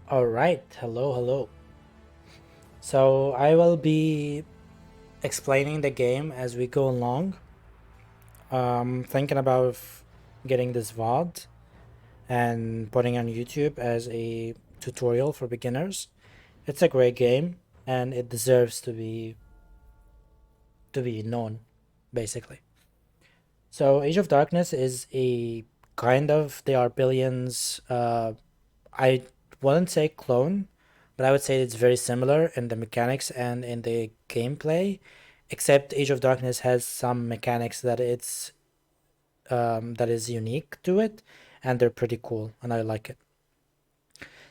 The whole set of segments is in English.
All right, hello, hello. So I will be explaining the game as we go along. Thinking about getting this VOD and putting on YouTube as a tutorial for beginners. It's a great game and it deserves to be known, basically. So Age of Darkness is a kind of they are billions. I wouldn't say clone, but I would say it's very similar in the mechanics and in the gameplay, except Age of Darkness has some mechanics that is unique to it, and they're pretty cool, and I like it.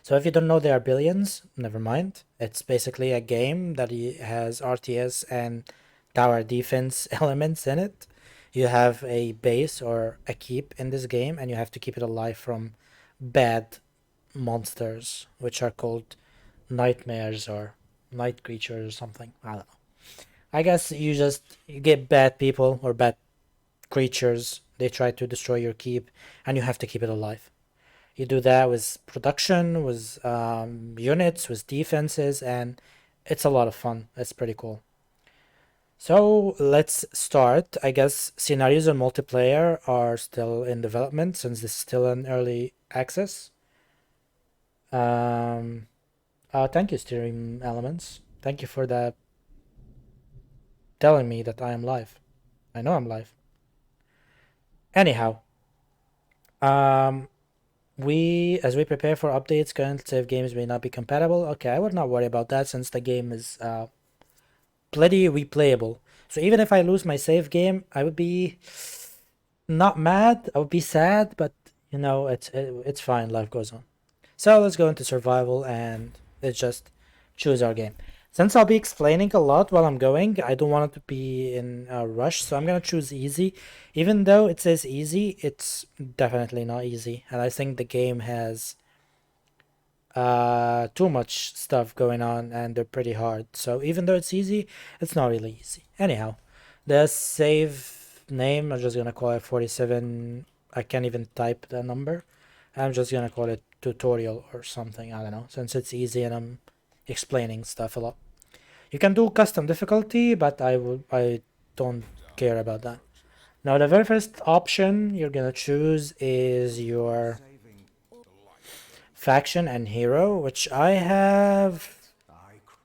So if you don't know, there are billions. Never mind. It's basically a game that has RTS and tower defense elements in it. You have a base or a keep in this game, and you have to keep it alive from bad monsters, which are called nightmares or night creatures or something. I don't know. I guess you get bad people or bad creatures. They try to destroy your keep, and you have to keep it alive. You do that with production, with units, with defenses, and it's a lot of fun. It's pretty cool. So let's start. I guess scenarios and multiplayer are still in development since this is still an early access. Um, thank you, Steering Elements. Thank you for that telling me that I am live. I know I'm live. Anyhow, um, as we prepare for updates, current save games may not be compatible. Okay, I would not worry about that since the game is plenty replayable. So even if I lose my save game, I would be not mad. I would be sad, but it's fine. Life goes on. So let's go into survival and let's just choose our game. Since I'll be explaining a lot while I'm going, I don't want it to be in a rush, so I'm gonna choose easy. Even though it says easy, it's definitely not easy, and I think the game has too much stuff going on and they're pretty hard. So even though it's easy, it's not really easy. Anyhow, the save name, I'm just gonna call it 47. I can't even type the number. I'm just gonna call it tutorial or something. I don't know, since it's easy and I'm explaining stuff a lot. You can do custom difficulty, but I don't care about that. Now the very first option you're gonna choose is your faction and hero, which I have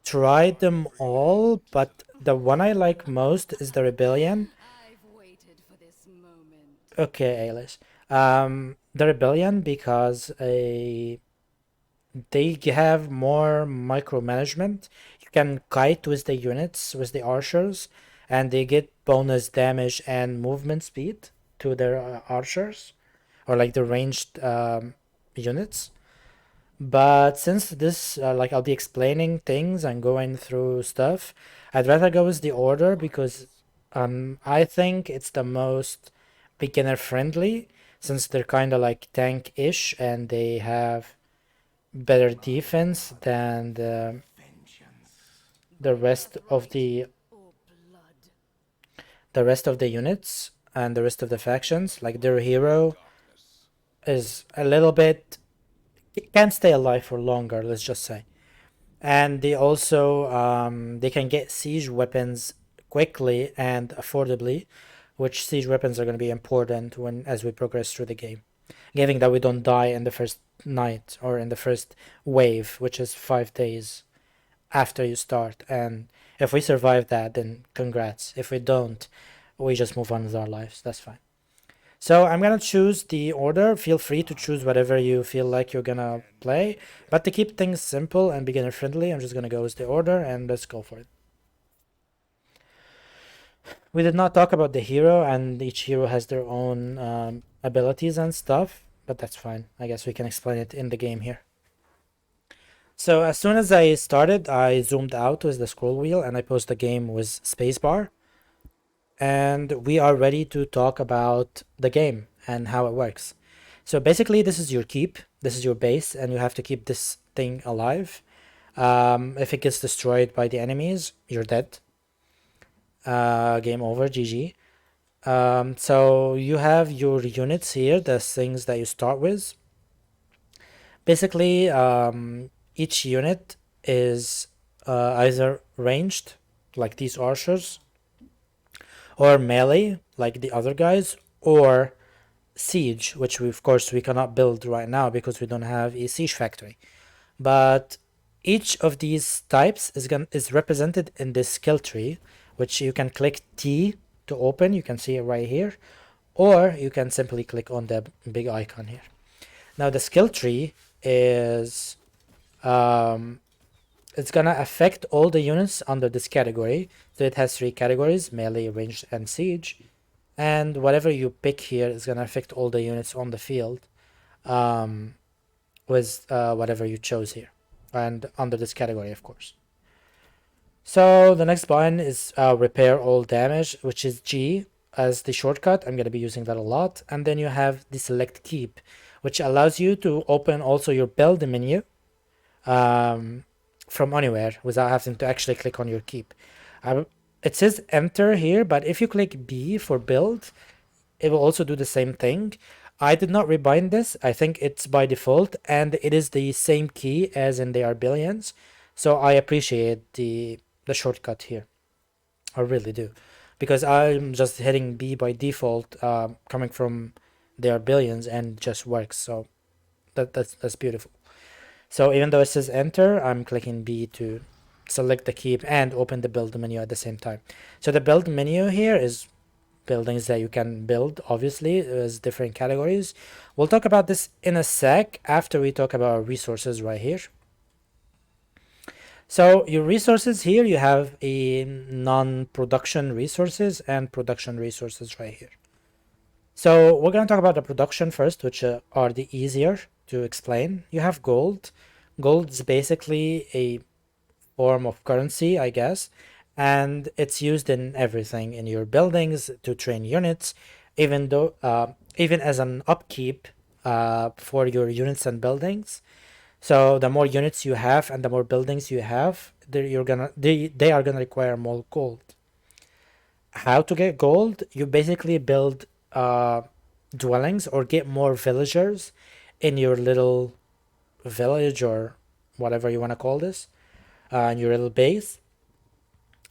tried them all, but the one I like most is the Rebellion. I've waited for this moment. Okay, Alice. The Rebellion because they have more micromanagement. You can kite with the units, with the archers, and they get bonus damage and movement speed to their archers, or like the ranged units. But since this, like, I'll be explaining things and going through stuff, I'd rather go with the order because I think it's the most beginner friendly since they're kind of like tank ish and they have better defense than the rest of Or blood. the rest of the units and the rest of the factions. Like their hero is a little bit can't stay alive for longer. Let's just say. And they also they can get siege weapons quickly and affordably, which siege weapons are going to be important when as we progress through the game, given that we don't die in the first night or in the first wave, which is 5 days after you start. And if we survive that, then congrats. If we don't, we just move on with our lives. That's fine. So I'm gonna choose the order. Feel free to choose whatever you feel like you're gonna play. But to keep things simple and beginner friendly, I'm just gonna go with the order and let's go for it. We did not talk about the hero, and each hero has their own abilities and stuff, but that's fine. I guess we can explain it in the game here. So as soon as I started, I zoomed out with the scroll wheel and I paused the game with spacebar. And we are ready to talk about the game and how it works. So basically, this is your keep, this is your base, and you have to keep this thing alive. If it gets destroyed by the enemies, you're dead. Game over, GG. So you have your units here, the things that you start with. Basically, each unit is either ranged, like these archers, or melee, like the other guys, or siege, which we, of course we cannot build right now because we don't have a siege factory. But each of these types is represented in this skill tree, which you can click T to open. You can see it right here, or you can simply click on the big icon here. Now the skill tree is it's gonna affect all the units under this category. So it has three categories: melee, ranged, and siege. And whatever you pick here is gonna affect all the units on the field, um, with whatever you chose here, and under this category, of course. So the next button is repair all damage, which is G as the shortcut. I'm gonna be using that a lot. And then you have the select keep, which allows you to open also your build menu um, from anywhere without having to actually click on your keep. It says enter here, but if you click B for build, it will also do the same thing. I did not rebind this. I think it's by default, and it is the same key as in the Arbillions. So I appreciate the shortcut here. I really do, because I'm just hitting B by default, coming from the Arbillions, and it just works. So that's beautiful. So even though it says enter, I'm clicking B to select the keep and open the build menu at the same time. So the build menu here is buildings that you can build, obviously, as different categories. We'll talk about this in a sec after we talk about resources right here. So your resources here, you have a non-production resources and production resources right here. So we're going to talk about the production first, which are the easier to explain. You have gold. Gold is basically a form of currency, I guess, and it's used in everything in your buildings to train units, even as an upkeep for your units and buildings. So the more units you have and the more buildings you have, they are gonna require more gold. How to get gold? You basically build dwellings or get more villagers in your little village or whatever you want to call this, in your little base.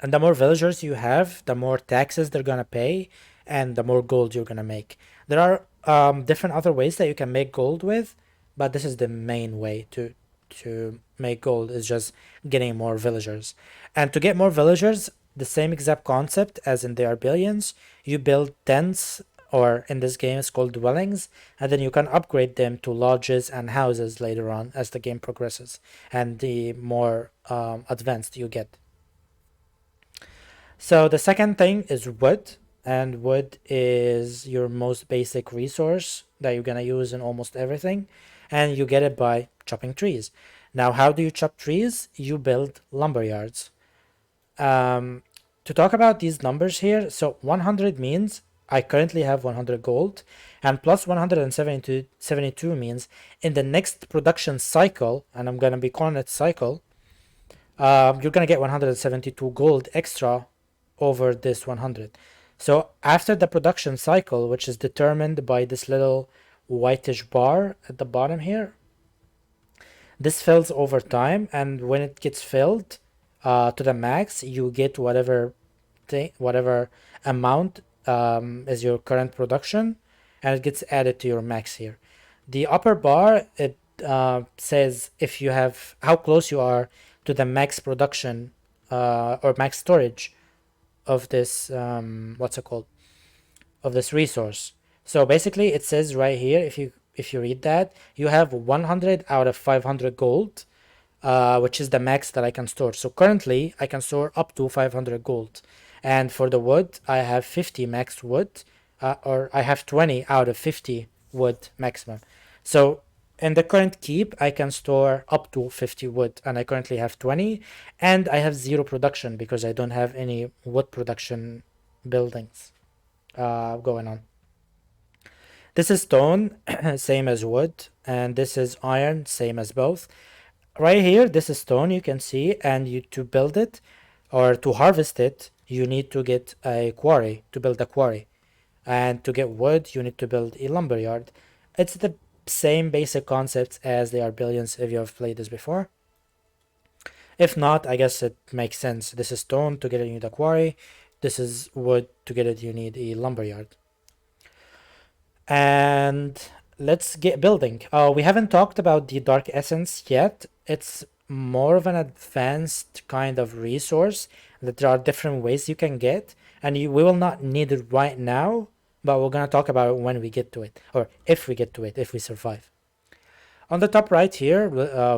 And the more villagers you have, the more taxes they're gonna pay, and the more gold you're gonna make. There are different other ways that you can make gold with, but this is the main way to make gold, is just getting more villagers. And to get more villagers, the same exact concept as in the Arbillions, you build tents, or in this game it's called dwellings, and then you can upgrade them to lodges and houses later on as the game progresses and the more advanced you get. So the second thing is wood, and wood is your most basic resource that you're gonna use in almost everything, and you get it by chopping trees. Now, how do you chop trees? You build lumber yards. Um, to talk about these numbers here, so 100 means I currently have 100 gold, and plus 172 means in the next production cycle, and I'm gonna be calling it cycle, you're gonna get 172 gold extra over this 100. So after the production cycle, which is determined by this little whitish bar at the bottom here, this fills over time, and when it gets filled to the max, you get whatever amount is your current production, and it gets added to your max here. The upper bar, it says if you have how close you are to the max production or max storage of this what's it called, of this resource. So basically it says right here, if you read that, you have 100 out of 500 gold, which is the max that I can store. So currently I can store up to 500 gold. And for the wood, I have 50 max wood, or I have 20 out of 50 wood maximum. So in the current keep, I can store up to 50 wood, and I currently have 20, and I have zero production because I don't have any wood production buildings going on. This is stone, same as wood, and this is iron, same as both. Right here, this is stone, you can see, and you to build it or to harvest it, you need to get a quarry, to build a quarry. And to get wood, you need to build a lumberyard. It's the same basic concepts as they are billions if you have played this before. If not, I guess it makes sense. This is stone, to get it you need a quarry. This is wood, to get it you need a lumberyard. And let's get building. We haven't talked about the dark essence yet. It's more of an advanced kind of resource that there are different ways you can get, and we will not need it right now, but we're gonna talk about it when we get to it, or if we get to it, if we survive. On the top right here,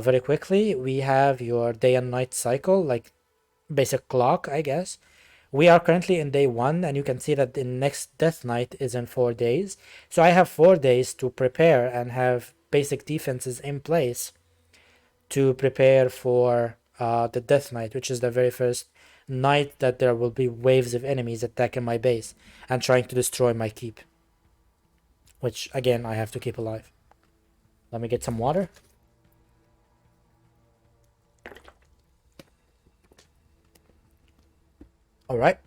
very quickly, we have your day and night cycle, like basic clock, I guess. We are currently in day 1, and you can see that the next death knight is in 4 days. So I have 4 days to prepare and have basic defenses in place to prepare for the death knight, which is the very first night that there will be waves of enemies attacking my base and trying to destroy my keep, which again I have to keep alive. Let me get some water. All right.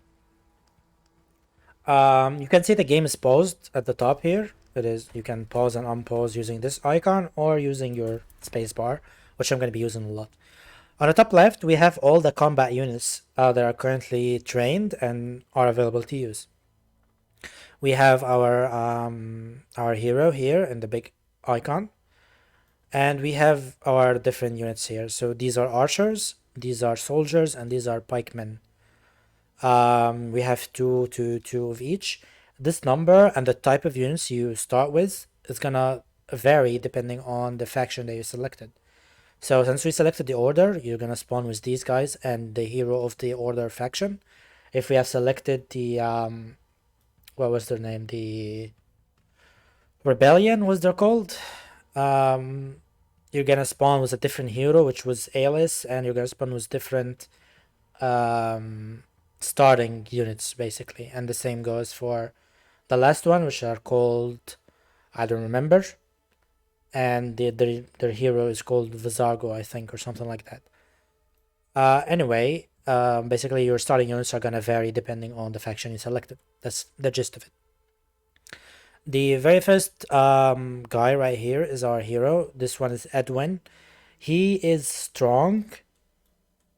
You can see the game is paused at the top here. It is, you can pause and unpause using this icon or using your spacebar, which I'm going to be using a lot. On the top left, we have all the combat units that are currently trained and are available to use. We have our hero here in the big icon, and we have our different units here. So these are archers, these are soldiers, and these are pikemen. We have two of each. This number and the type of units you start with is gonna vary depending on the faction that you selected. So since we selected the order, you're gonna spawn with these guys and the hero of the order faction. If we have selected the what was their name? The rebellion was they're called. Um, you're gonna spawn with a different hero, which was Alice, and you're gonna spawn with different um starting units basically, and the same goes for the last one, which are called, I don't remember, and their hero is called Vizargo, I think, or something like that. Anyway, basically your starting units are gonna vary depending on the faction you selected. That's the gist of it. The very first guy right here is our hero. This one is Edwin. He is strong,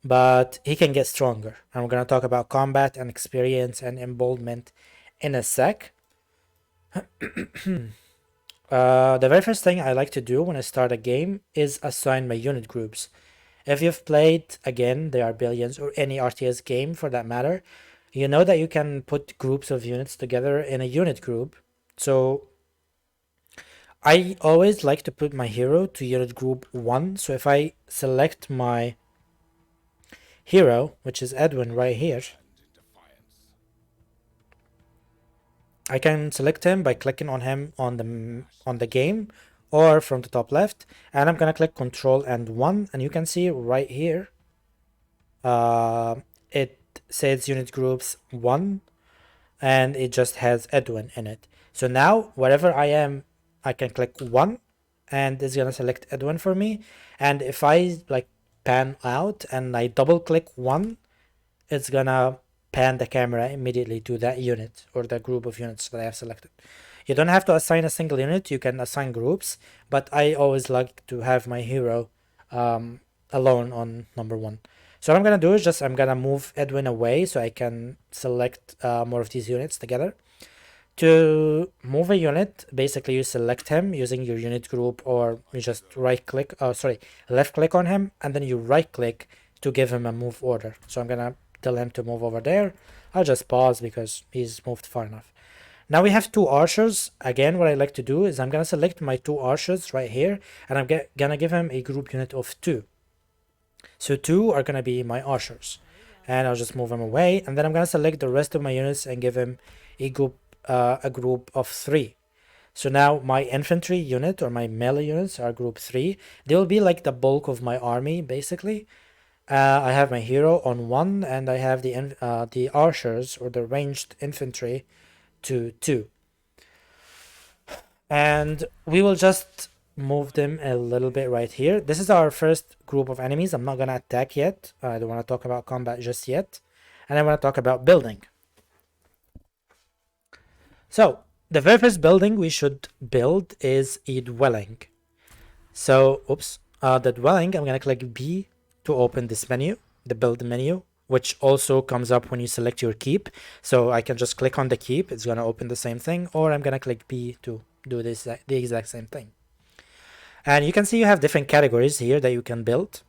but he can get stronger. And we're going to talk about combat and experience and emboldenment in a sec. The very first thing I like to do when I start a game is assign my unit groups. If you've played, again, there are billions, or any RTS game for that matter, you know that you can put groups of units together in a unit group. So I always like to put my hero to unit group 1. So if I select my hero, which is Edwin right here, I can select him by clicking on him on the game or from the top left, and I'm gonna click Control and 1, and you can see right here it says unit groups 1, and it just has Edwin in it. So now wherever I am, I can click 1 and it's gonna select Edwin for me. And if I like pan out and I double click 1, it's gonna pan the camera immediately to that unit or the group of units that I have selected. You don't have to assign a single unit, you can assign groups, but I always like to have my hero alone on number 1. So what I'm gonna do is just I'm gonna move Edwin away so I can select more of these units together. To move a unit, basically you select him using your unit group, or you just right click, left click on him, and then you right click to give him a move order. So I'm gonna tell him to move over there. I'll just pause because he's moved far enough. Now we have 2 archers. Again, what I like to do is I'm gonna select my 2 archers right here, and I'm gonna give him a group unit of 2. So 2 are gonna be my archers, and I'll just move him away, and then I'm gonna select the rest of my units and give him a group of 3. So now my infantry unit or my melee units are group 3. They will be like the bulk of my army basically. I have my hero on 1, and I have the archers or the ranged infantry to 2. And we will just move them a little bit right here. This is our first group of enemies. I'm not gonna attack yet. I don't want to talk about combat just yet. And I want to talk about building. So the very first building we should build is a dwelling. So, the dwelling, I'm gonna click B to open this menu, the build menu, which also comes up when you select your keep. So I can just click on the keep, it's gonna open the same thing, or I'm gonna click B to do this the exact same thing. And you can see you have different categories here that you can build.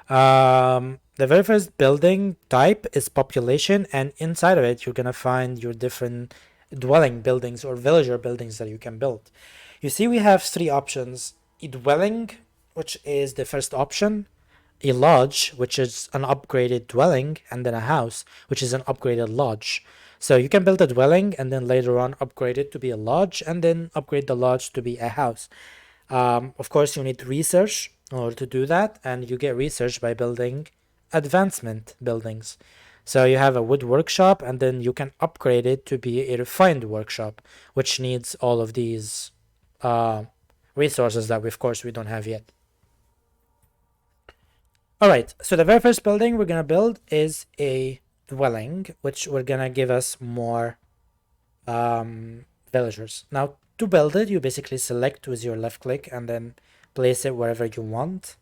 The very first building type is population, and inside of it, you're gonna find your different dwelling buildings or villager buildings that you can build. You see, we have three options: a dwelling, which is the first option, a lodge, which is an upgraded dwelling, and then a house, which is an upgraded lodge. So you can build a dwelling and then later on upgrade it to be a lodge, and then upgrade the lodge to be a house. Of course, you need research in order to do that, and you get research by building advancement buildings. So you have a wood workshop, and then you can upgrade it to be a refined workshop, which needs all of these uh, resources that, of course, we don't have yet. All right, so the very first building we're gonna build is a dwelling, which we're gonna give us more villagers. Now, to build it, you basically select with your left click and then place it wherever you want.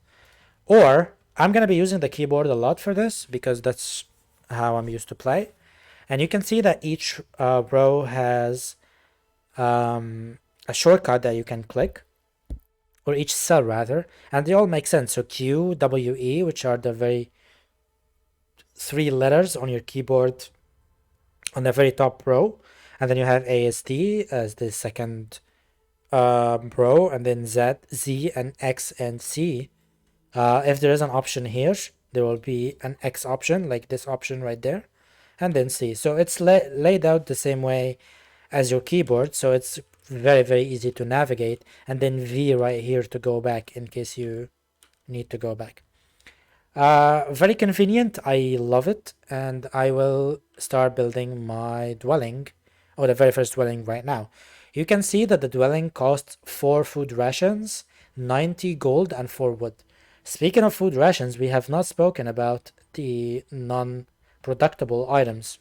Or I'm gonna be using the keyboard a lot for this because that's how I'm used to play. And you can see that each row has a shortcut that you can click, or each cell rather, and they all make sense. So Q, W, E, which are the very three letters on your keyboard on the very top row, and then you have ASD as the second row, and then Z, Z, and X and C. If there is an option here, there will be an X option, like this option right there, and then C. So it's laid out the same way as your keyboard, so it's very, very easy to navigate, and then V right here to go back in case you need to go back. Very convenient. I love it, and I will start building my dwelling, or the very first dwelling right now. You can see that the dwelling costs 4 food rations, 90 gold, and 4 wood. Speaking of food rations, we have not spoken about the non-productable items.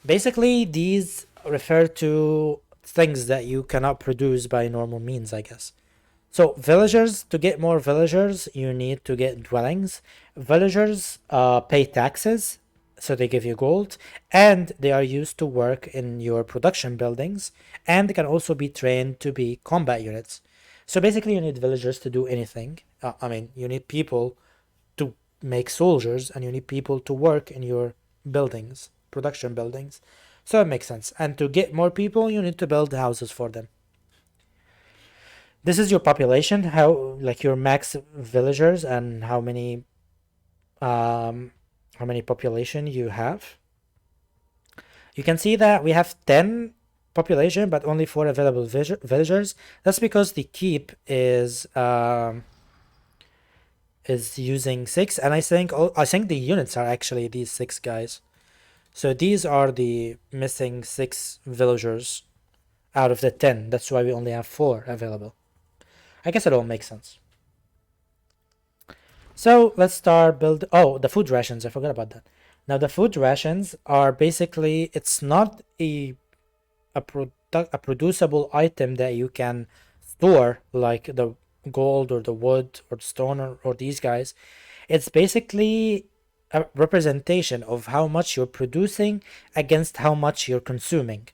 Basically, these refer to things that you cannot produce by normal means, I guess. So villagers, to get more villagers, you need to get dwellings. Villagers pay taxes, so they give you gold, and they are used to work in your production buildings, and they can also be trained to be combat units. So basically, you need villagers to do anything. I mean, you need people to make soldiers, and you need people to work in your buildings, production buildings. So it makes sense. And to get more people, you need to build houses for them. This is your population, how like your max villagers and how many population you have. You can see that we have 10 population but only 4 available villagers. That's because the keep is using 6, and I think the units are actually these 6 guys. So these are the missing 6 villagers out of the 10. That's why we only have 4 available. I guess it all makes sense. So let's start build. Oh, the food rations. I forgot about that. Now the food rations are basically, it's not a producible item that you can store like the gold or the wood or the stone or these guys. It's basically a representation of how much you're producing against how much you're consuming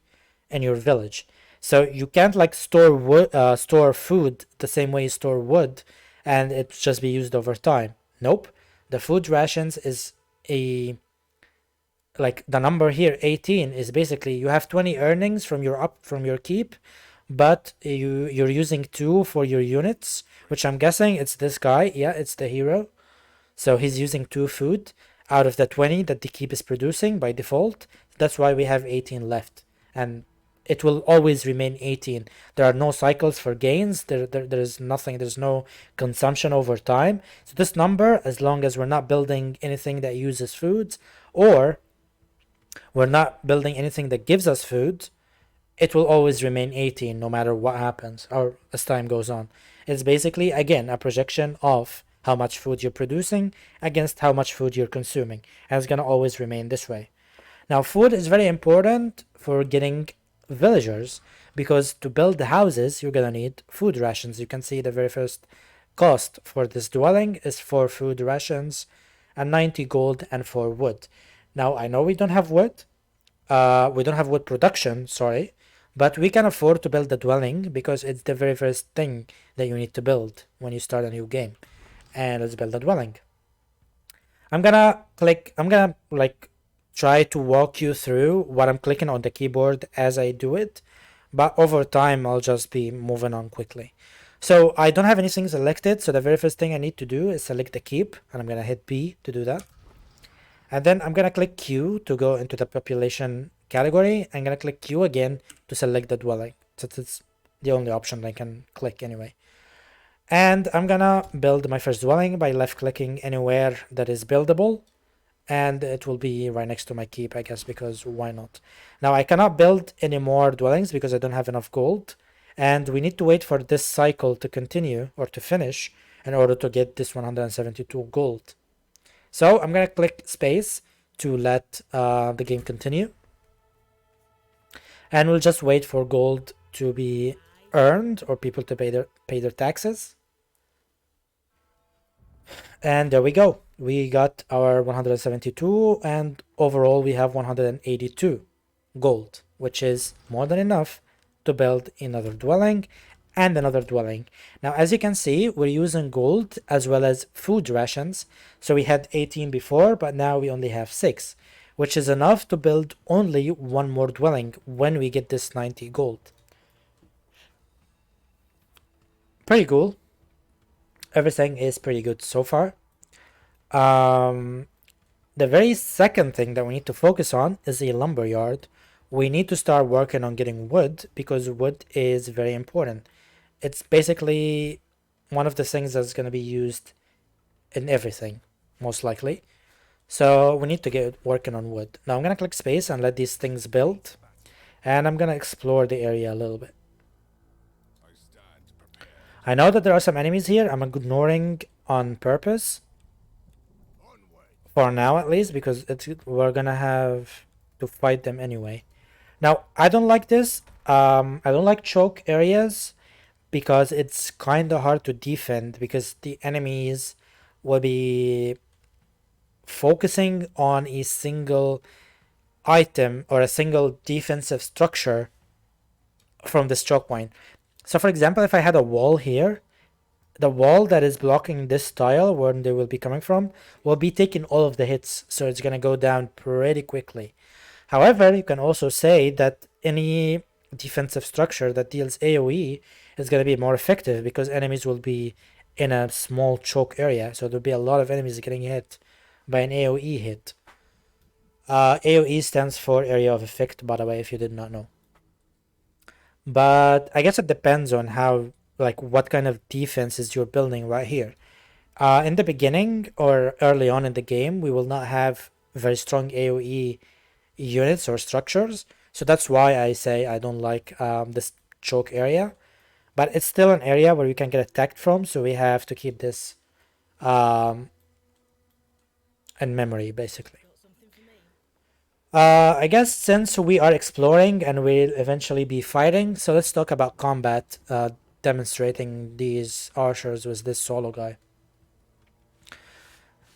in your village. So you can't like store wood, store food the same way you store wood, and it just be used over time. Nope. The food rations is a like the number here 18 is basically you have 20 earnings from your keep, but you're using 2 for your units, which I'm guessing it's this guy. Yeah, it's the hero. So he's using 2 food out of the 20 that the keep is producing by default. That's why we have 18 left, and it will always remain 18. There are no cycles for gains. There is nothing. There's no consumption over time. So this number, as long as we're not building anything that uses foods, or we're not building anything that gives us food, it will always remain 18 no matter what happens or as time goes on. It's basically, again, a projection of how much food you're producing against how much food you're consuming. And it's going to always remain this way. Now, food is very important for getting villagers, because to build the houses, you're going to need food rations. You can see the very first cost for this dwelling is 4 food rations and 90 gold and 4 wood. Now, I know we don't have wood. We don't have wood production, sorry, but we can afford to build the dwelling because it's the very first thing that you need to build when you start a new game. And let's build a dwelling. I'm gonna like try to walk you through what I'm clicking on the keyboard as I do it, but over time I'll just be moving on quickly. So I don't have anything selected, so the very first thing I need to do is select the keep, and I'm gonna hit B to do that. And then I'm gonna click Q to go into the population category. I'm gonna click Q again to select the dwelling. So it's the only option I can click anyway. And I'm gonna build my first dwelling by left clicking anywhere that is buildable, and it will be right next to my keep, I guess, because why not? Now I cannot build any more dwellings because I don't have enough gold, and we need to wait for this cycle to continue or to finish in order to get this 172 gold. So I'm gonna click space to let the game continue, and we'll just wait for gold to be earned or people to pay their taxes. And there we go. We got our 172, and overall we have 182 gold, which is more than enough to build another dwelling and another dwelling. Now, as you can see, we're using gold as well as food rations. So we had 18 before, but now we only have 6, which is enough to build only one more dwelling when we get this 90 gold. Pretty cool. Everything is pretty good so far. The very second thing that we need to focus on is a lumber yard. We need to start working on getting wood because wood is very important. It's basically one of the things that's going to be used in everything, most likely. So we need to get working on wood. Now I'm going to click space and let these things build. And I'm going to explore the area a little bit. I know that there are some enemies here. I'm ignoring on purpose. For now, at least, because we're gonna have to fight them anyway. Now, I don't like this. I don't like choke areas because it's kind of hard to defend because the enemies will be focusing on a single item or a single defensive structure from this choke point. So, for example, if I had a wall here, the wall that is blocking this tile where they will be coming from will be taking all of the hits, so it's going to go down pretty quickly. However, you can also say that any defensive structure that deals AoE is going to be more effective because enemies will be in a small choke area, so there'll be a lot of enemies getting hit by an AoE hit. AoE stands for area of effect, by the way, if you did not know. But I guess it depends on how, like, what kind of defenses you're building right here. In the beginning or early on in the game, we will not have very strong AoE units or structures. So that's why I say I don't like this choke area. But it's still an area where we can get attacked from, so we have to keep this in memory, basically. I guess since we are exploring and we'll eventually be fighting, so let's talk about combat, demonstrating these archers with this solo guy.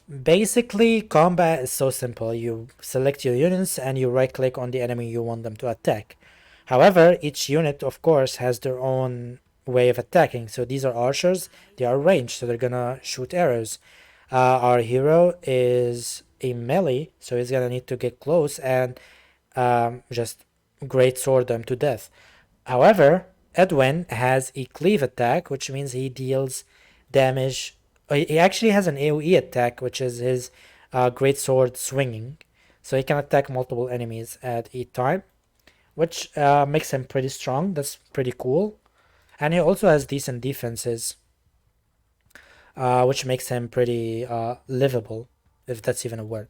Basically, combat is so simple. You select your units and you right click on the enemy you want them to attack. However, each unit, of course, has their own way of attacking. So these are archers, they are ranged, so they're gonna shoot arrows. Our hero is a melee, so he's gonna need to get close and just great sword them to death. However, Edwin has a cleave attack, which means he deals damage. He actually has an AoE attack, which is his great sword swinging, so he can attack multiple enemies at a time, which makes him pretty strong. That's pretty cool, and he also has decent defenses, which makes him pretty livable, if that's even a word.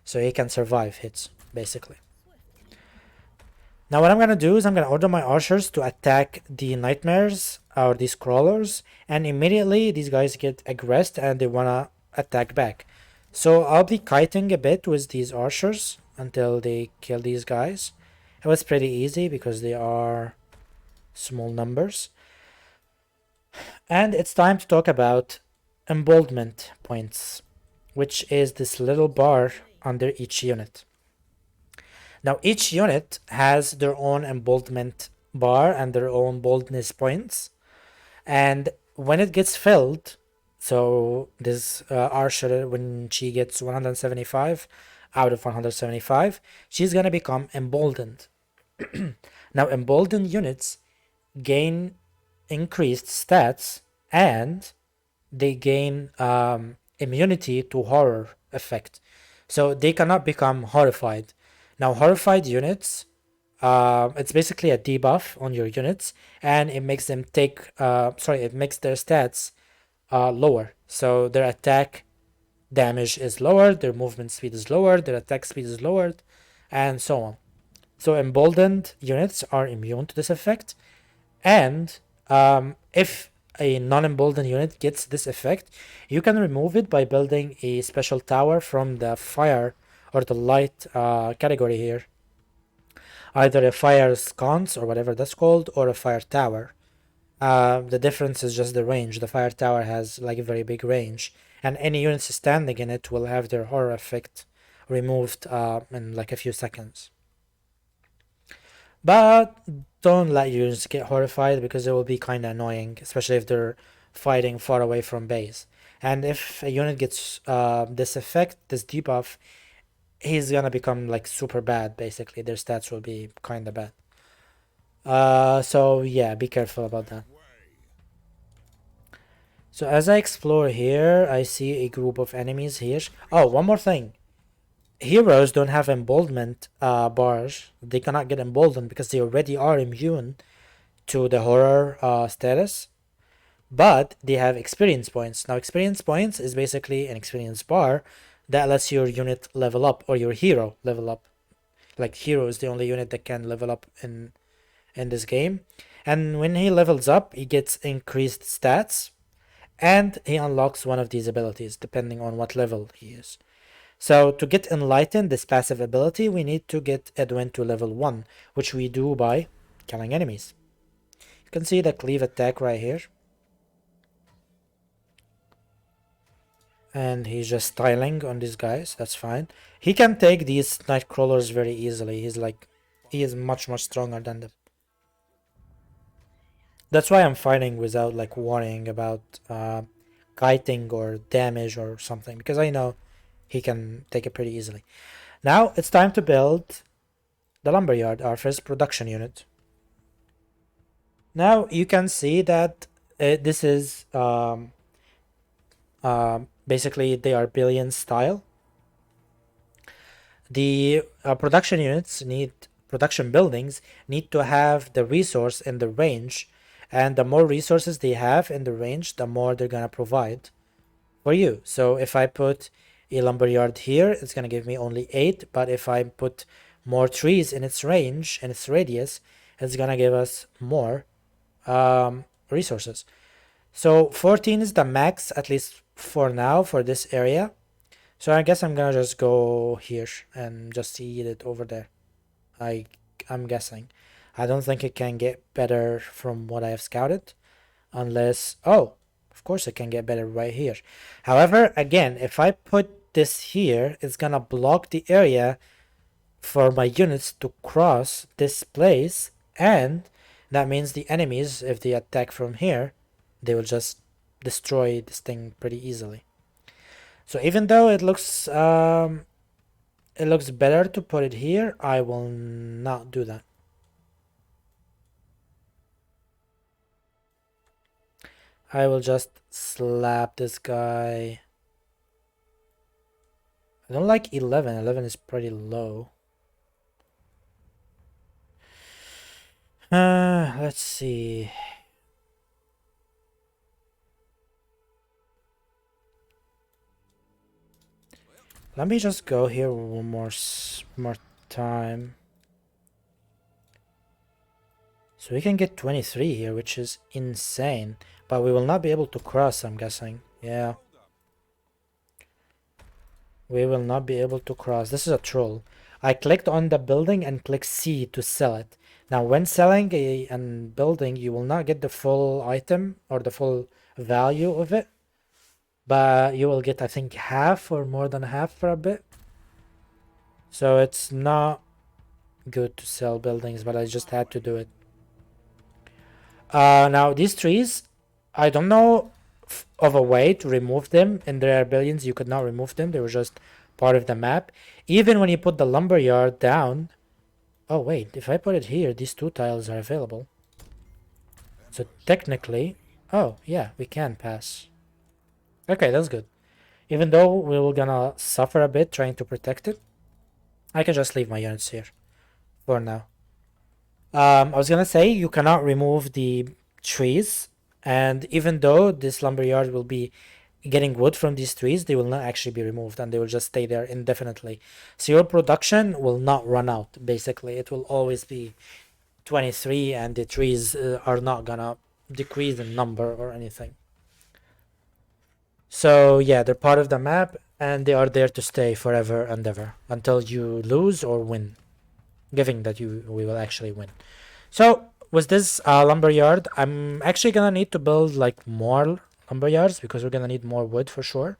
So he can survive hits, basically. Now what I'm gonna do is I'm gonna order my archers to attack the nightmares or these crawlers, and immediately these guys get aggressed and they wanna attack back. So I'll be kiting a bit with these archers until they kill these guys. It was pretty easy because they are small numbers. And it's time to talk about emboldment points, which is this little bar under each unit. Now, each unit has their own emboldment bar and their own boldness points. And when it gets filled, so this archer, when she gets 175 out of 175, she's gonna become emboldened. Now, emboldened units gain increased stats and they gain immunity to horror effect. So they cannot become horrified. Now, horrified units, it's basically a debuff on your units, and it makes them it makes their stats lower. So their attack damage is lowered, their movement speed is lowered, their attack speed is lowered, and so on. So emboldened units are immune to this effect, and if a non-emboldened unit gets this effect, you can remove it by building a special tower from the fire or the light category here. Either a fire sconce or whatever that's called, or a fire tower. The difference is just the range. The fire tower has like a very big range, and any units standing in it will have their horror effect removed in like a few seconds. But don't let units get horrified because it will be kind of annoying, especially if they're fighting far away from base. And if a unit gets this effect, this debuff, he's gonna become like super bad. Basically, their stats will be kind of bad. So yeah, be careful about that. So as I explore here, I see a group of enemies here. Oh, one more thing. Heroes don't have emboldenment bars. They cannot get emboldened because they already are immune to the horror status, but they have experience points. Now, experience points is basically an experience bar that lets your unit level up or your hero level up. Like, hero is the only unit that can level up in this game. And when he levels up, he gets increased stats and he unlocks one of these abilities depending on what level he is. So to get Enlightened, this passive ability, we need to get Edwin to level 1, which we do by killing enemies. You can see the cleave attack right here. And he's just styling on these guys, that's fine. He can take these night crawlers very easily. He is much stronger than them. That's why I'm fighting without like worrying about kiting or damage or something, because I know he can take it pretty easily. Now it's time to build the lumberyard, our first production unit. Now you can see that this is basically they are billion style. The production buildings need to have the resource in the range, and the more resources they have in the range, the more they're gonna provide for you. So if I put a lumberyard here, it's gonna give me only 8, but if I put more trees in its range, in its radius, it's gonna give us more resources. So 14 is the max, at least for now, for this area. So I guess I'm gonna just go here and just eat it over there. I I'm guessing. I don't think it can get better from what I have scouted, unless of course it can get better right here. However, again, if I put this here, it's gonna block the area for my units to cross this place, and that means the enemies, if they attack from here, they will just destroy this thing pretty easily. So even though it looks better to put it here, I will not do that. I will just slap this guy. I don't like 11. 11 is pretty low. Let's see. Let me just go here one more time. So we can get 23 here, which is insane. But we will not be able to cross, I'm guessing. Yeah. We will not be able to cross. This is a troll. I clicked on the building and clicked C to sell it. Now, when selling and building, you will not get the full item or the full value of it, but you will get, I think, half or more than half for a bit. So it's not good to sell buildings, but I just had to do it. Now these trees, I don't know of a way to remove them. In the billions, you could not remove them. They were just part of the map. Even when you put the lumberyard down. Oh wait, if I put it here, these two tiles are available. So technically, oh yeah, we can pass. Okay, that's good. Even though we were gonna suffer a bit trying to protect it, I can just leave my units here for now. I was gonna say you cannot remove the trees, and even though this lumberyard will be getting wood from these trees, they will not actually be removed and they will just stay there indefinitely. So your production will not run out, basically. It will always be 23 and the trees are not gonna decrease in number or anything. So yeah, they're part of the map and they are there to stay forever and ever until you lose or win, giving that we will actually win. So with this lumberyard, I'm actually gonna need to build like more lumberyards because we're gonna need more wood for sure.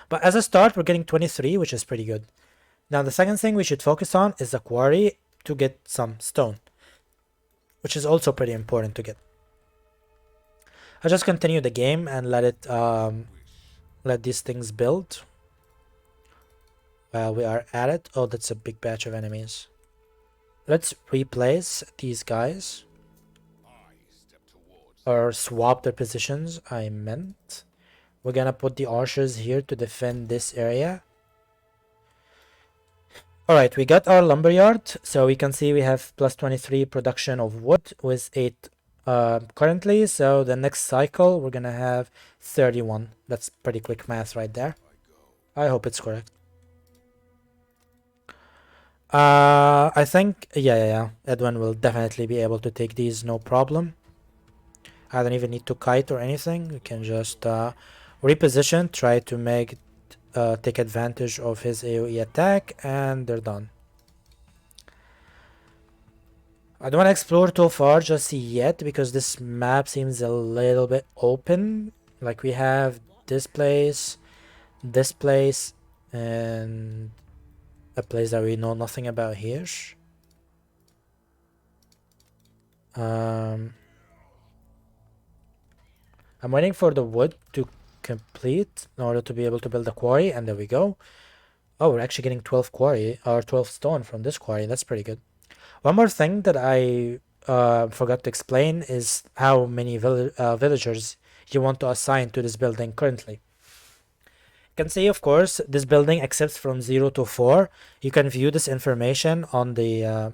But as a start, we're getting 23, which is pretty good. Now the second thing we should focus on is the quarry to get some stone, which is also pretty important to get. I'll just continue the game and let these things build while we are at it. Oh, that's a big batch of enemies. Let's replace these guys. Or swap their positions, I meant. We're gonna put the archers here to defend this area. Alright, we got our lumberyard, so we can see we have plus 23 production of wood with 8 currently, so the next cycle we're gonna have 31. That's pretty quick math right there. I hope it's correct. I think, yeah. Edwin will definitely be able to take these, no problem. I don't even need to kite or anything. We can just reposition, try to make take advantage of his AoE attack, and they're done. I don't want to explore too far just yet because this map seems a little bit open. Like we have this place, and a place that we know nothing about here. Um, I'm waiting for the wood to complete in order to be able to build a quarry, and there we go. Oh, we're actually getting 12 quarry or 12 stone from this quarry. That's pretty good. One more thing that I forgot to explain is how many villagers you want to assign to this building currently. You can see, of course, this building accepts from 0 to 4. You can view this information on the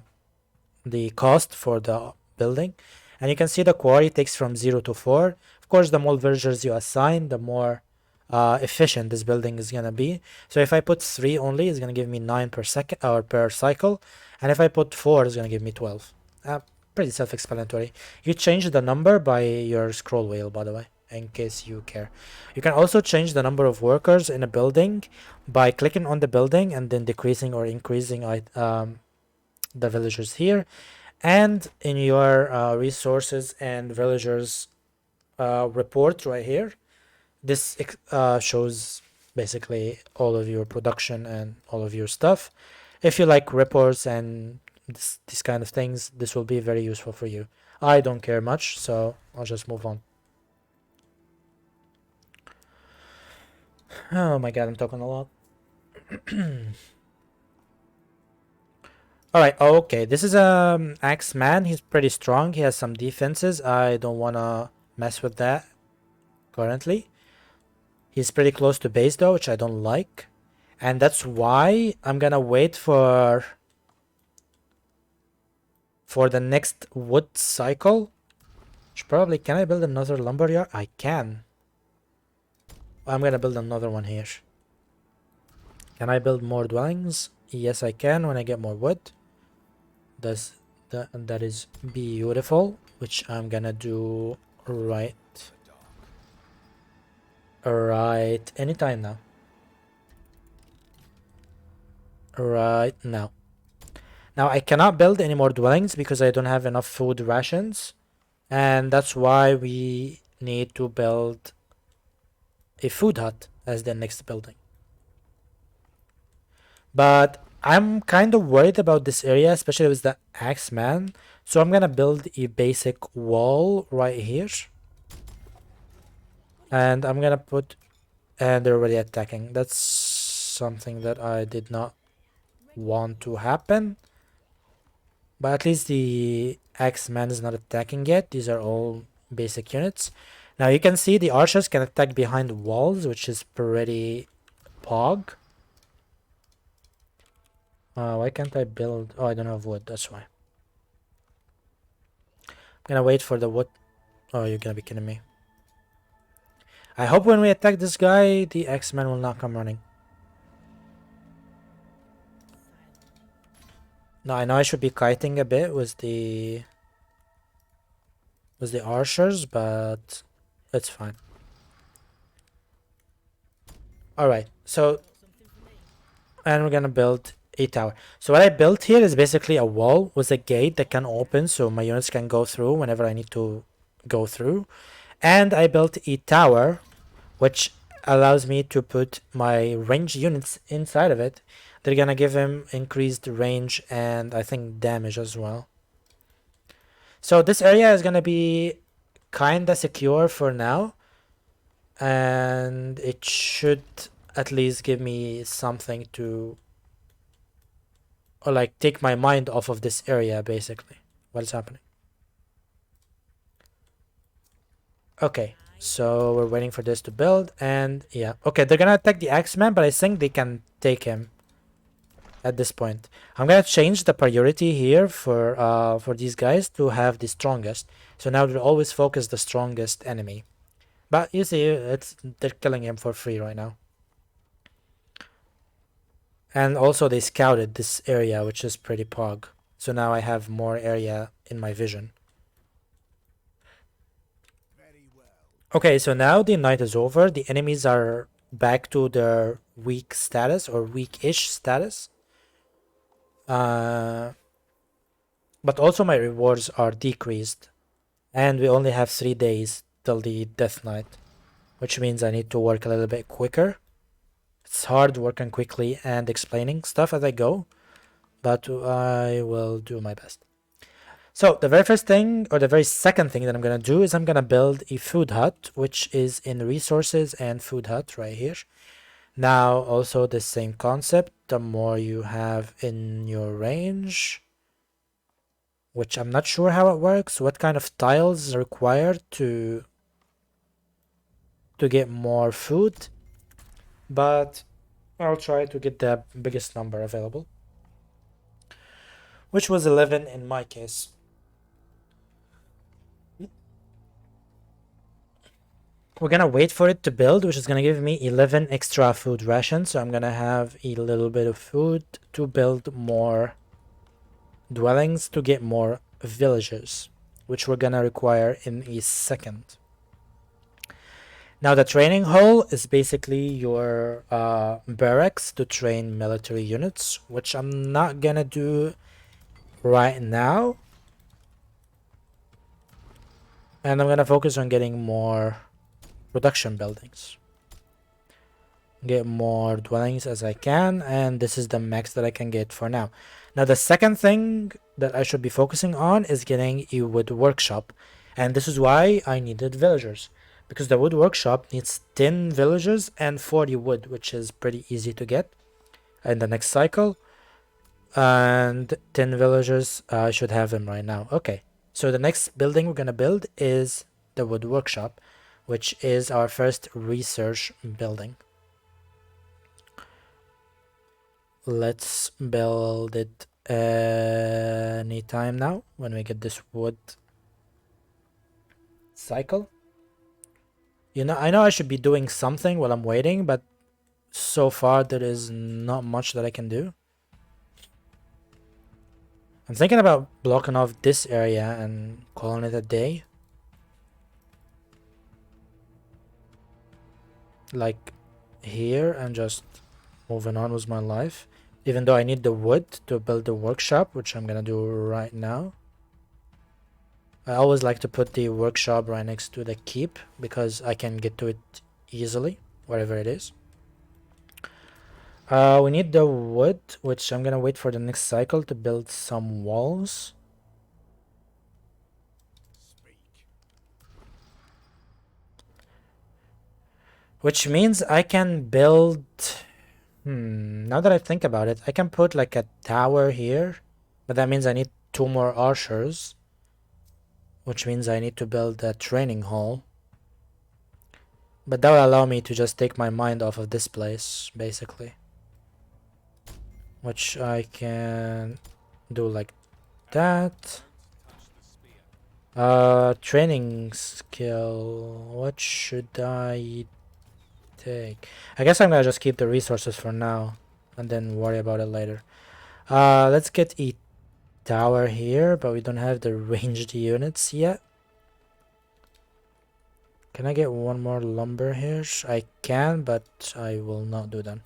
cost for the building, and you can see the quarry takes from 0 to 4. Of course, the more villagers you assign, the more efficient this building is gonna be. So if I put 3 only, it's gonna give me 9 per second or per cycle, and if I put 4, it's gonna give me 12. Pretty self-explanatory. You change the number by your scroll wheel, by the way, in case you care. You can also change the number of workers in a building by clicking on the building and then decreasing or increasing the villagers here. And in your resources and villagers report right here, this shows basically all of your production and all of your stuff. If you like reports and these kind of things, this will be very useful for you. I don't care much, so I'll just move on. Oh my god, I'm talking a lot. Alright, okay, this is Axeman. He's pretty strong. He has some defenses. I don't wanna mess with that currently. He's pretty close to base though, which I don't like. And that's why I'm gonna wait for the next wood cycle. Which probably, can I build another lumberyard? I can. I'm gonna build another one here. Can I build more dwellings? Yes, I can when I get more wood. That is beautiful, which I'm gonna do right anytime now. Right now. Now I cannot build any more dwellings because I don't have enough food rations, and that's why we need to build a food hut as the next building. But I'm kind of worried about this area, especially with the Axeman. So I'm gonna build a basic wall right here. And I'm gonna put... And they're already attacking. That's something that I did not want to happen. But at least the Axeman is not attacking yet. These are all basic units. Now you can see the archers can attack behind walls, which is pretty pog. Why can't I build... Oh, I don't have wood, that's why. I'm gonna wait for the wood. Oh, you're gonna be kidding me. I hope when we attack this guy, the X-Men will not come running. No, I know I should be kiting a bit with the archers, but it's fine. Alright, so... And we're gonna build a tower. So what I built here is basically a wall with a gate that can open so my units can go through whenever I need to go through. And I built a tower which allows me to put my range units inside of it. They're gonna give him increased range and I think damage as well. So this area is gonna be kinda secure for now, and it should at least give me something to, or like, take my mind off of this area basically. What is happening? Okay, so we're waiting for this to build, and yeah, okay, they're gonna attack the Axeman, but I think they can take him at this point. I'm gonna change the priority here for these guys to have the strongest. So now they'll always focus the strongest enemy. But you see, they're killing him for free right now. And also they scouted this area, which is pretty pog. So now I have more area in my vision. Okay, so now the night is over. The enemies are back to their weak status or weak-ish status. But also my rewards are decreased. And we only have 3 days till the death night, which means I need to work a little bit quicker. It's hard working quickly and explaining stuff as I go, but I will do my best. So the very first thing, or the very second thing that I'm gonna do is I'm gonna build a food hut, which is in resources and food hut right here. Now also the same concept, the more you have in your range, which I'm not sure how it works, what kind of tiles is required to get more food, but I'll try to get the biggest number available, which was 11 in my case. We're gonna wait for it to build, which is gonna give me 11 extra food rations, so I'm gonna have a little bit of food to build more dwellings to get more villages, which we're gonna require in a second. Now the training hall is basically your barracks to train military units, which I'm not gonna do right now. And I'm gonna focus on getting more production buildings. Get more dwellings as I can, and this is the max that I can get for now. Now the second thing that I should be focusing on is getting a wood workshop, and this is why I needed villagers, because the wood workshop needs 10 villagers and 40 wood, which is pretty easy to get in the next cycle. And 10 villagers, I should have them right now. Okay, so the next building we're gonna build is the wood workshop, which is our first research building. Let's build it anytime now when we get this wood cycle. You know, I know I should be doing something while I'm waiting, but so far there is not much that I can do. I'm thinking about blocking off this area and calling it a day. Like here, and just moving on with my life. Even though I need the wood to build the workshop, which I'm gonna do right now. I always like to put the workshop right next to the keep because I can get to it easily, wherever it is. We need the wood, which I'm gonna wait for the next cycle to build some walls. Which means I can build... now that I think about it, I can put like a tower here, but that means I need 2 more archers, which means I need to build a training hall. But that will allow me to just take my mind off of this place, basically. Which I can do like that. Training skill. What should I take? I guess I'm gonna just keep the resources for now and then worry about it later. Let's get a tower here, but we don't have the ranged units yet. Can I get 1 more lumber here? I can, but I will not do that.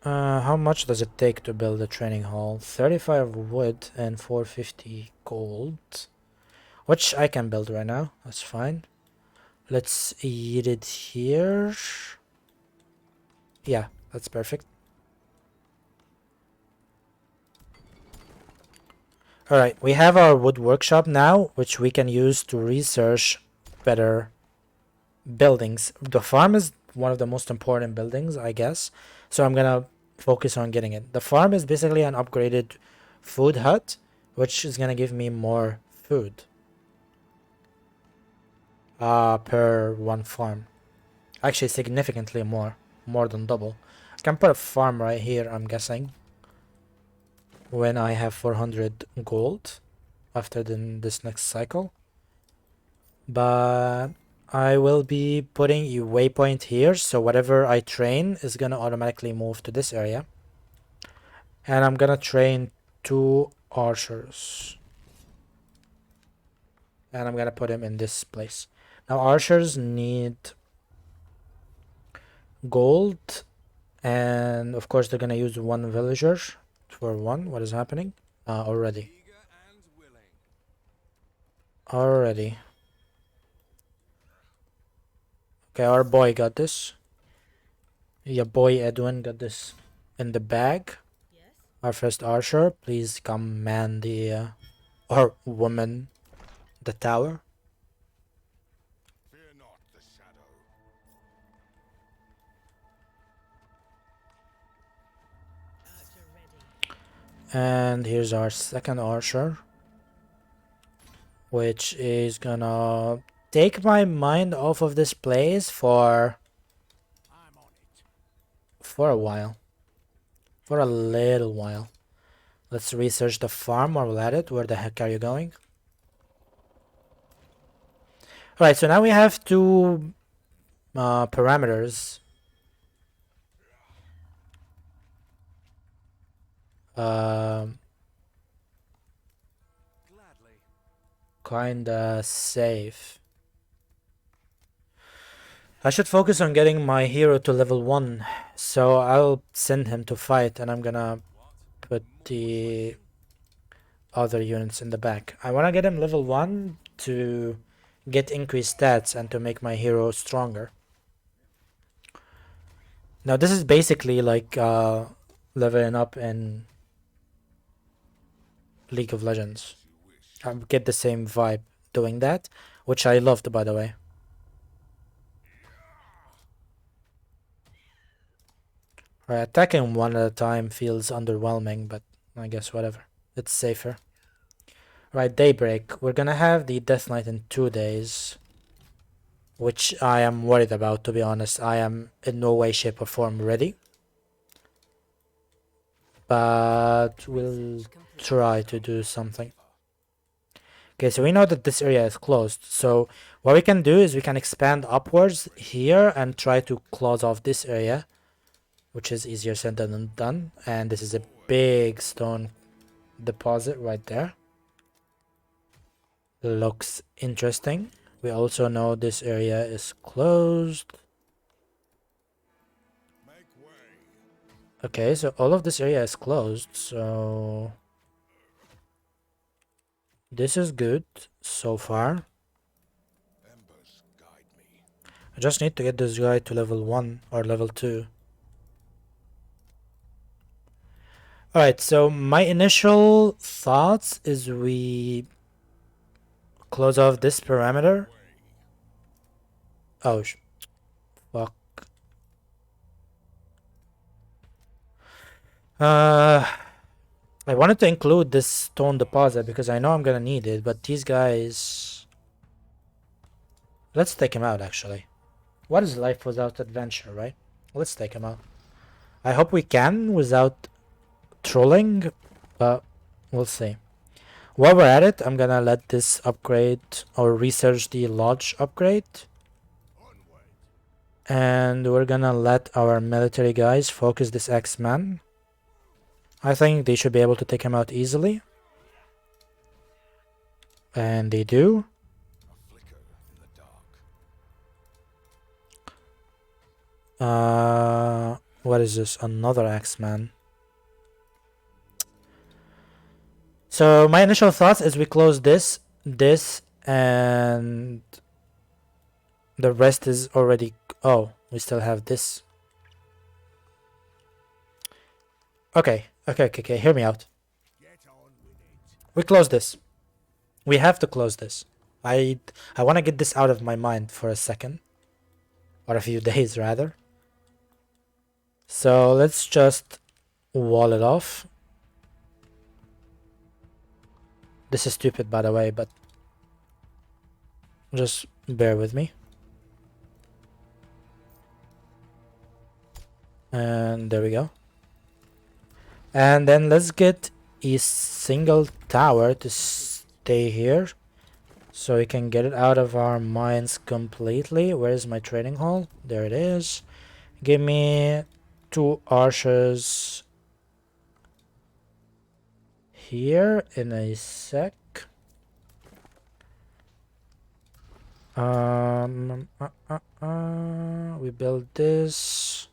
How much does it take to build a training hall? 35 wood and 450 gold. Which I can build right now. That's fine. Let's eat it here. Yeah, that's perfect. Alright, we have our wood workshop now, which we can use to research better buildings. The farm is one of the most important buildings, I guess. So I'm gonna focus on getting it. The farm is basically an upgraded food hut, which is gonna give me more food per one farm. Actually, significantly more than double. I can put a farm right here, I'm guessing, when I have 400 gold after this next cycle. But I will be putting a waypoint here, so whatever I train is gonna automatically move to this area. And I'm gonna train 2 archers. And I'm gonna put him in this place. Now archers need gold, and of course they're gonna use 1 villager for 1. What is happening? Already. Already. Okay, our boy got this. Your boy Edwin got this in the bag. Our first archer, please come man the or woman the tower. Fear not the shadow. And here's our second archer, which is gonna take my mind off of this place for a while. For a little while. Let's research the farm while we're at it. Where the heck are you going? Alright, so now we have 2 parameters. Kinda safe. I should focus on getting my hero to level 1. So I'll send him to fight, and I'm gonna put the other units in the back. I wanna get him level 1 to get increased stats and to make my hero stronger. Now this is basically like leveling up in League of Legends. I get the same vibe doing that, which I loved, by the way. Right, attacking one at a time feels underwhelming, but I guess whatever. It's safer. Right, Daybreak. We're gonna have the Death Knight in 2 days, which I am worried about, to be honest. I am in no way, shape, or form ready. But we'll try to do something. Okay, so we know that this area is closed. So what we can do is we can expand upwards here and try to close off this area, which is easier said than done. And this is a big stone deposit right there. Looks interesting. We also know this area is closed. Okay, so all of this area is closed, so this is good so far. I just need to get this guy to level 1 or level 2. Alright, so my initial thoughts is we close off this parameter. Oh, fuck. I wanted to include this stone deposit because I know I'm gonna need it, but these guys... Let's take him out, actually. What is life without adventure, right? Let's take him out. I hope we can without trolling, but we'll see. While we're at it, I'm gonna let this upgrade or research the lodge upgrade. And we're gonna let our military guys focus this X-Man. I think they should be able to take him out easily. And they do. What is this? Another X-Man. So my initial thoughts is we close this, and the rest is already... Oh, we still have this. Okay, hear me out. We close this. We have to close this. I want to get this out of my mind for a second. Or a few days, rather. So let's just wall it off. This is stupid, by the way, but just bear with me. And there we go. And then let's get a single tower to stay here, so we can get it out of our minds completely. Where's my trading hall? There it is. Give me 2 archers here in a sec. We build this.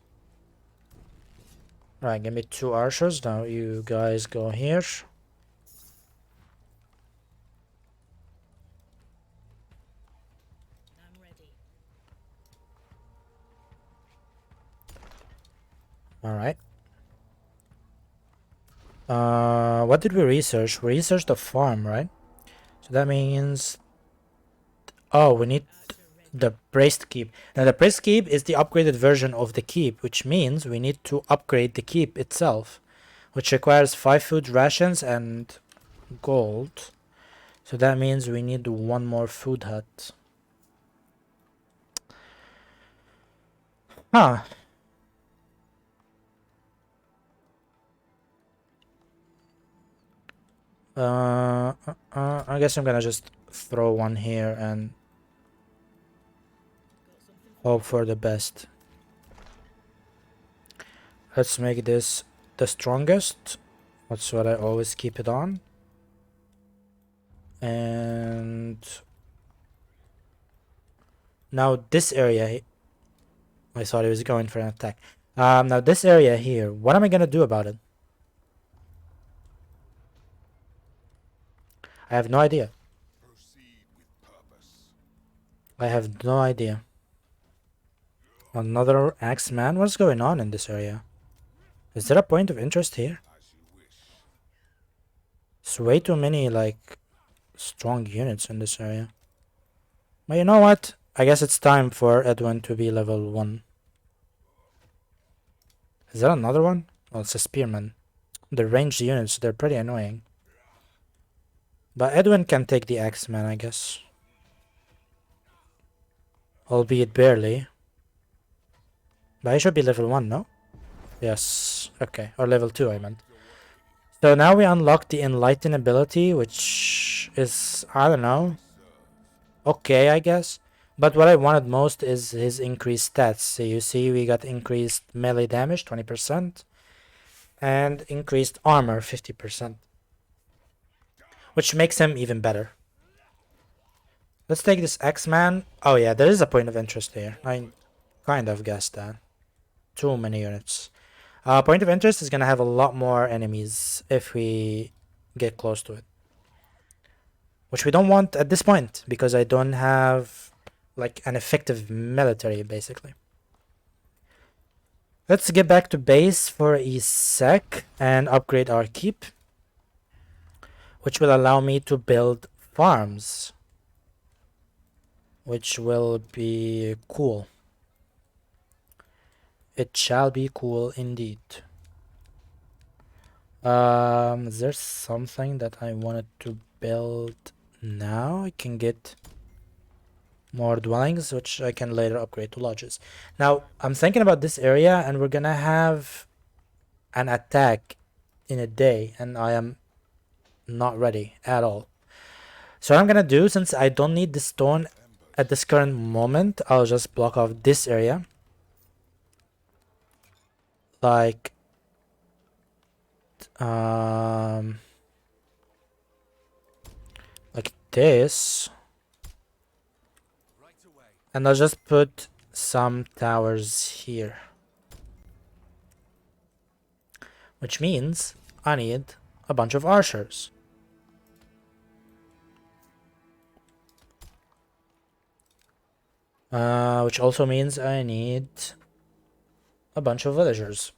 Right, give me 2 archers. Now you guys go here. Alright. What did we research? We researched the farm, right? So that means... Oh, we need the braced keep. Now the braced keep is the upgraded version of the keep, which means we need to upgrade the keep itself, which requires 5 food rations and gold. So that means we need 1 more food hut. Huh. I guess I'm gonna just throw 1 here and hope for the best. Let's make this the strongest. That's what I always keep it on. And now this area, I thought he was going for an attack. Now this area here, what am I gonna do about it? I have no idea. I have no idea. Another Axeman? What's going on in this area? Is there a point of interest here? It's way too many, like, strong units in this area. But you know what? I guess it's time for Edwin to be level 1. Is that another one? Well, it's a spearman. The ranged units, they're pretty annoying. But Edwin can take the Axeman, I guess. Albeit barely. But he should be level 1, no? Yes. Okay. Or level 2, I meant. So now we unlock the Enlighten ability, which is, I don't know, okay, I guess. But what I wanted most is his increased stats. So you see we got increased melee damage, 20, and increased armor, 50%. Which makes him even better. Let's take this X-Man. Oh yeah, there is a point of interest here. I kind of guessed that. Too many units. Point of interest is gonna have a lot more enemies if we get close to it, which we don't want at this point because I don't have like an effective military basically. Let's get back to base for a sec and upgrade our keep, which will allow me to build farms, which will be cool. It shall be cool indeed. Is there something that I wanted to build now? I can get more dwellings, which I can later upgrade to lodges. Now, I'm thinking about this area, and we're gonna have an attack in a day, and I am not ready at all. So what I'm gonna do, since I don't need the stone at this current moment, I'll just block off this area. Like, um, like this. And I'll just put some towers here. Which means I need a bunch of archers. Which also means I need a bunch of villagers.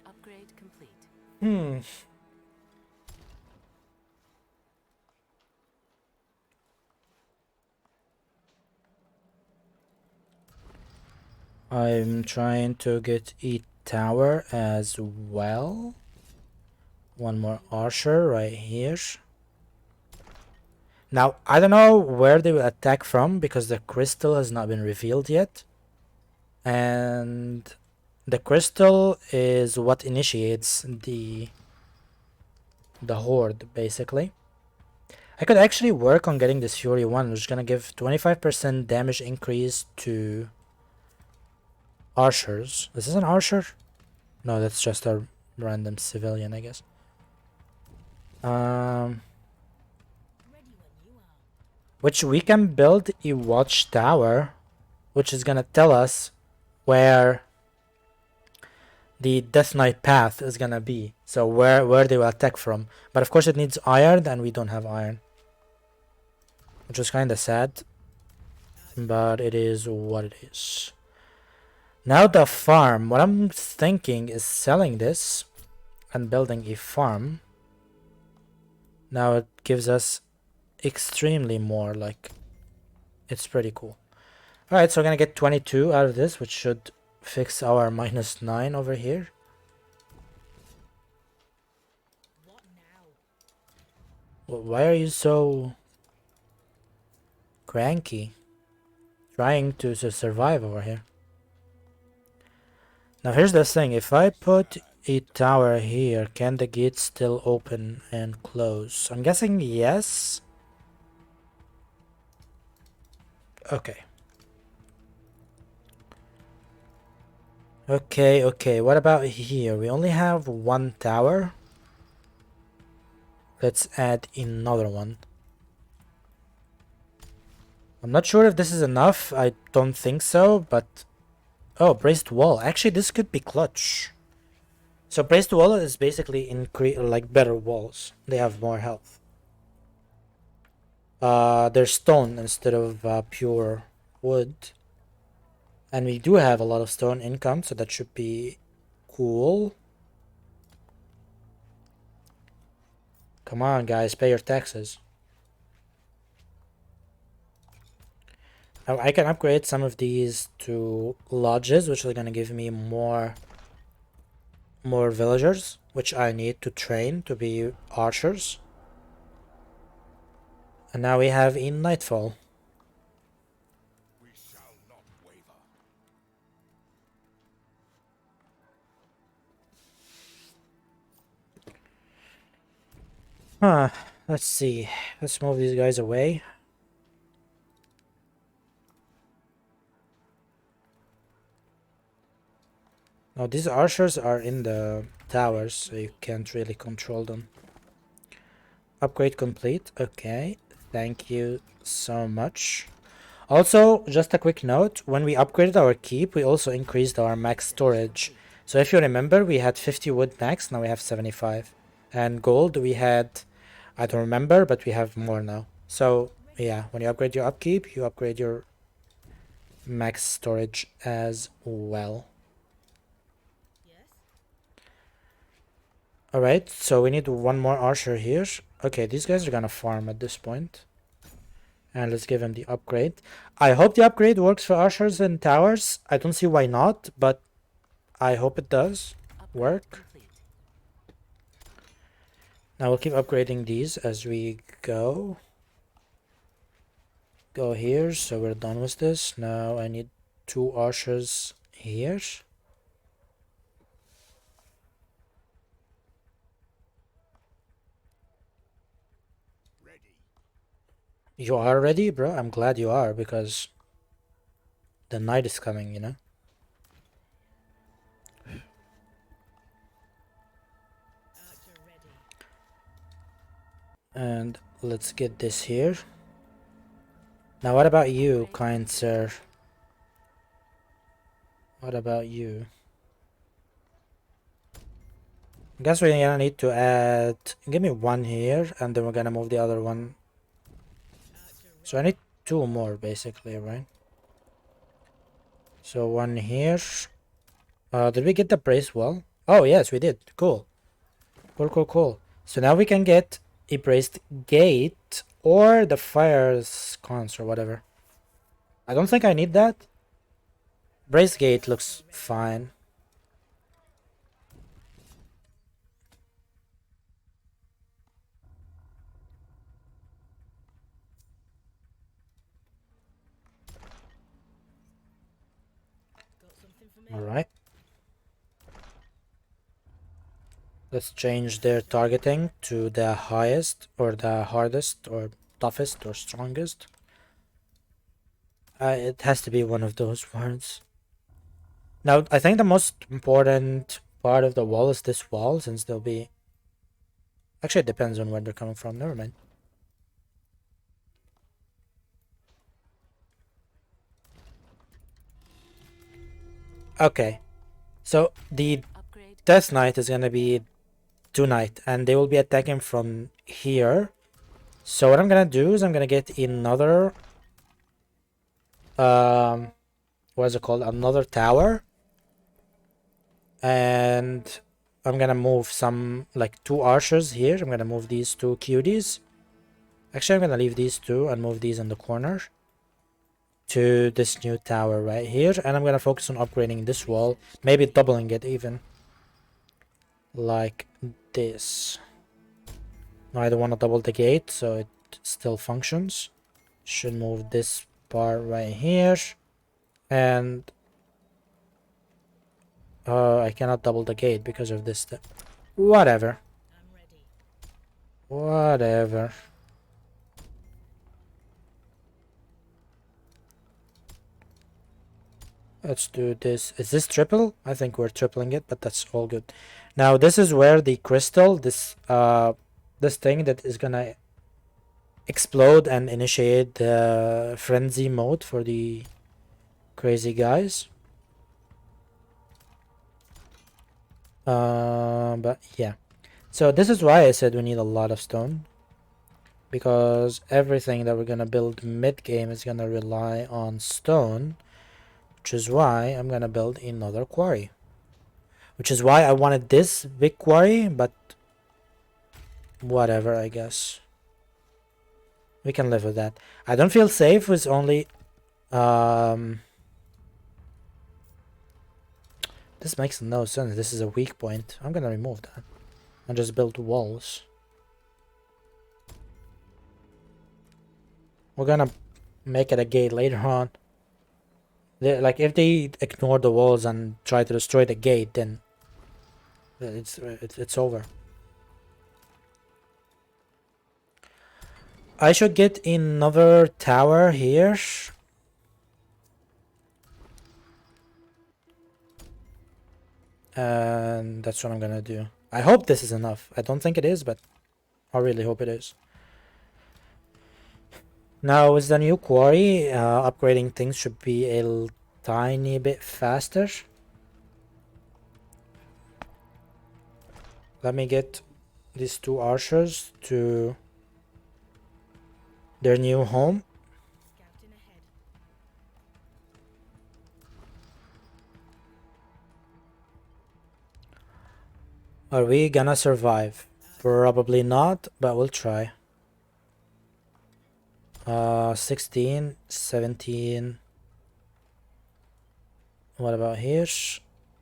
Upgrade complete. I'm trying to get a tower as well. One more archer right here. Now, I don't know where they will attack from because the crystal has not been revealed yet. And the crystal is what initiates the horde, basically. I could actually work on getting this Fury 1, which is gonna give 25% damage increase to archers. Is this an archer? No, that's just a random civilian, I guess. Which we can build a watchtower, which is gonna tell us where the Death Knight path is gonna be. So where they will attack from. But of course it needs iron, and we don't have iron. Which is kinda sad. But it is what it is. Now the farm. What I'm thinking is selling this and building a farm. Now it gives us extremely more, like, it's pretty cool. Alright, so we're gonna get 22 out of this, which should fix our -9 over here. Why are you so cranky? Trying to survive over here. Now here's the thing, if I put a tower here, can the gate still open and close? I'm guessing yes. Okay. Okay, what about here? We only have one tower. Let's add another one. I'm not sure if this is enough. I don't think so, but... Oh, braced wall. Actually, this could be clutch. So braced wall is basically like better walls. They have more health. They're stone instead of pure wood. And we do have a lot of stone income, so that should be cool. Come on, guys, pay your taxes. Now I can upgrade some of these to lodges, which are gonna give me more villagers, which I need to train to be archers. And now we have in Nightfall. We shall not waver. Let's see. Let's move these guys away. Now these archers are in the towers, so you can't really control them. Upgrade complete. Okay. Thank you so much. Also, just a quick note, when we upgraded our keep, we also increased our max storage. So if you remember, we had 50 wood max, now we have 75. And gold, we had, I don't remember, but we have more now. So yeah, when you upgrade your upkeep, you upgrade your max storage as well. Alright, so we need one more archer here. Okay, these guys are gonna farm at this point. And let's give him the upgrade. I hope the upgrade works for archers and towers. I don't see why not, but I hope it does Upgrade work. complete. Now we'll keep upgrading these as we go. Go here, so we're done with this. Now I need 2 archers here. Ready. You are ready, bro? I'm glad you are, because the night is coming, you know? And let's get this here. Now what about you, kind sir? What about you? I guess we're gonna need to add... Give me 1 here, and then we're gonna move the other one. So I need 2 more, basically, right? So 1 here. Did we get the brace wall? Oh, yes, we did. Cool. Cool, cool, cool. So now we can get a braced gate or the fire sconce or whatever. I don't think I need that. Braced gate looks fine. Alright. Let's change their targeting to the highest or the hardest or toughest or strongest. It has to be one of those words. Now, I think the most important part of the wall is this wall, since they'll be... Actually, it depends on where they're coming from. Never mind. Okay. So, the Upgrade. Death Knight is gonna be tonight, and they will be attacking from here. So what I'm gonna do is I'm gonna get another... what is it called? Another tower. And I'm gonna move some, like, 2 archers here. I'm gonna move these 2 cuties. Actually, I'm gonna leave these 2 and move these in the corner to this new tower right here. And I'm gonna focus on upgrading this wall. Maybe doubling it even. Like this. Now I don't want to double the gate, so it still functions. Should move this part right here. And I cannot double the gate because of this. Whatever. Whatever. Let's do this. Is this triple? I think we're tripling it, but that's all good. Now this is where the crystal, this thing that is gonna explode and initiate the frenzy mode for the crazy guys. But yeah. So this is why I said we need a lot of stone. Because everything that we're gonna build mid-game is gonna rely on stone. Which is why I'm gonna build another quarry. Which is why I wanted this big quarry, but whatever, I guess. We can live with that. I don't feel safe with only... This makes no sense. This is a weak point. I'm gonna remove that. And just build walls. We're gonna make it a gate later on. Like, if they ignore the walls and try to destroy the gate, then it's over. I should get another tower here. And that's what I'm gonna do. I hope this is enough. I don't think it is, but I really hope it is. Now with the new quarry, upgrading things should be a tiny bit faster. Let me get these two archers to their new home. Scouting ahead. Are we gonna survive? Probably not, but we'll try. 16, 17. What about here?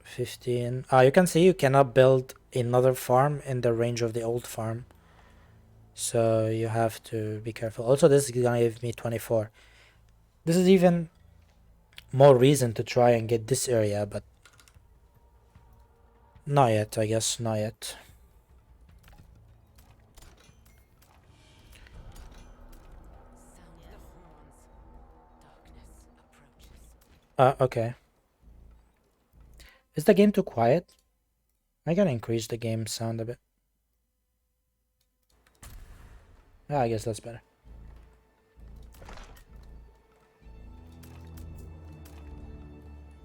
15. You can see you cannot build another farm in the range of the old farm. So you have to be careful. Also, this is gonna give me 24. This is even more reason to try and get this area, but not yet, I guess, not yet. Sound the horns. Darkness approaches. Okay. Is the game too quiet? I gotta increase the game sound a bit. I guess that's better.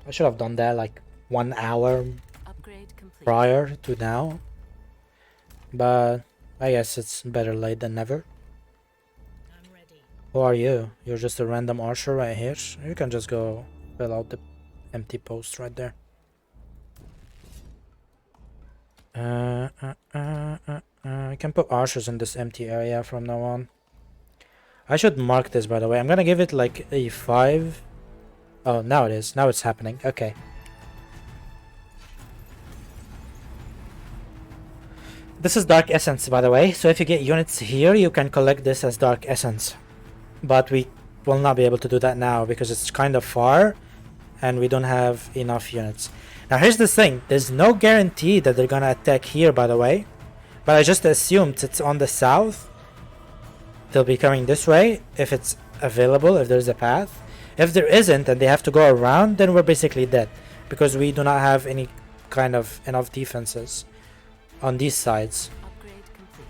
I should have done that like 1 hour Upgrade complete. prior to now. But I guess it's better late than never. I'm ready. Who are you? You're just a random archer right here. You can just go fill out the empty post right there. I can put archers in this empty area from now on. I should mark this, by the way. I'm gonna give it like a 5. Oh, now it is. Now it's happening. Okay. This is Dark Essence, by the way. So if you get units here, you can collect this as Dark Essence. But we will not be able to do that now because it's kind of far and we don't have enough units. Now here's the thing. There's no guarantee that they're gonna attack here, by the way. But I just assumed it's on the south. They'll be coming this way if it's available, if there's a path. If there isn't and they have to go around, then we're basically dead. Because we do not have any kind of enough defenses on these sides. Upgrade complete.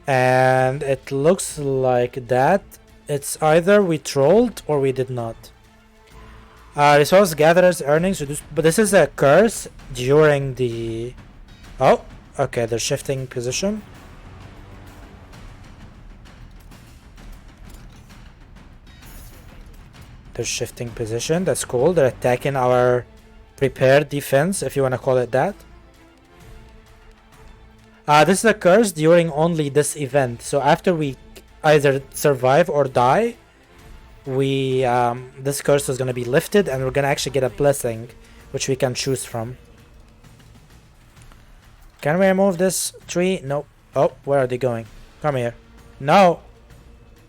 And it looks like that it's either we trolled or we did not. Resource gatherers earnings reduced, but this is a curse during the... Oh, okay, they're shifting position. They're shifting position, that's cool. They're attacking our prepared defense, if you want to call it that. This is a curse during only this event, so after we either survive or die, we this curse is going to be lifted and we're going to actually get a blessing which we can choose from. Can we remove this tree? Nope. Oh, where are they going? Come here. No.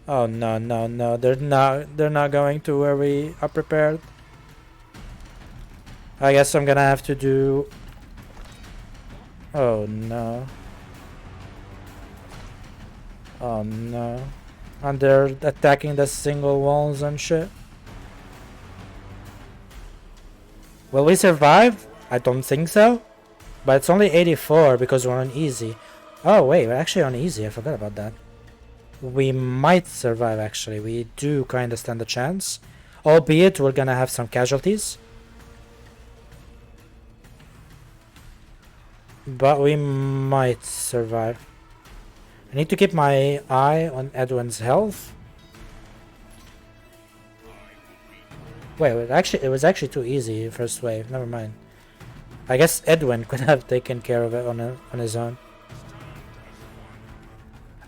Oh no, no, no. They're not going to where we are prepared. I guess I'm going to have to do... Oh no. Oh no. And they're attacking the single walls and shit. Will we survive? I don't think so. But it's only 84 because we're on easy. Oh wait, we're actually on easy. I forgot about that. We might survive actually. We do kind of stand a chance. Albeit we're gonna have some casualties. But we might survive. I need to keep my eye on Edwin's health. Wait, it was actually too easy first wave. Never mind. I guess Edwin could have taken care of it on his own.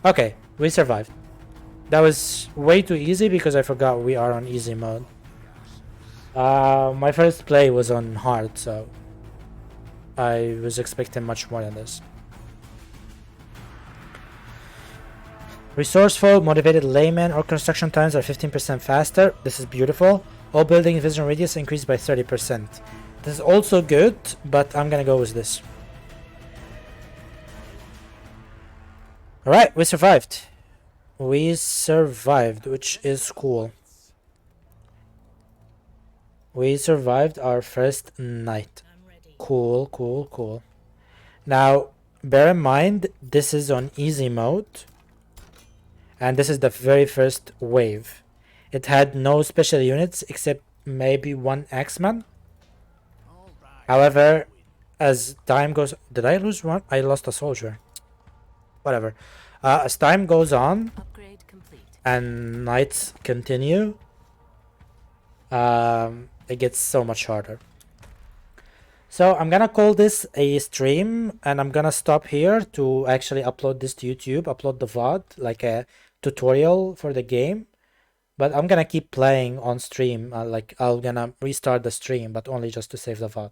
Okay, we survived. That was way too easy because I forgot we are on easy mode. My first play was on hard, so I was expecting much more than this. Resourceful, motivated laymen or construction times are 15% faster. This is beautiful. All building vision radius increased by 30%. This is also good, but I'm gonna go with this. Alright, we survived. We survived, which is cool. We survived our first night. Cool, cool, cool. Now, bear in mind, this is on easy mode. and this is the very first wave. It had no special units except maybe one X-Man. All right. However, as time goes, did I lose one? I lost a soldier. Whatever. As time goes on Upgrade complete. and nights continue, it gets so much harder. So I'm gonna call this a stream, and I'm gonna stop here to actually upload this to YouTube, upload the VOD, like a tutorial for the game. But I'm gonna keep playing on stream, like I'm gonna restart the stream, but only just to save the VOD.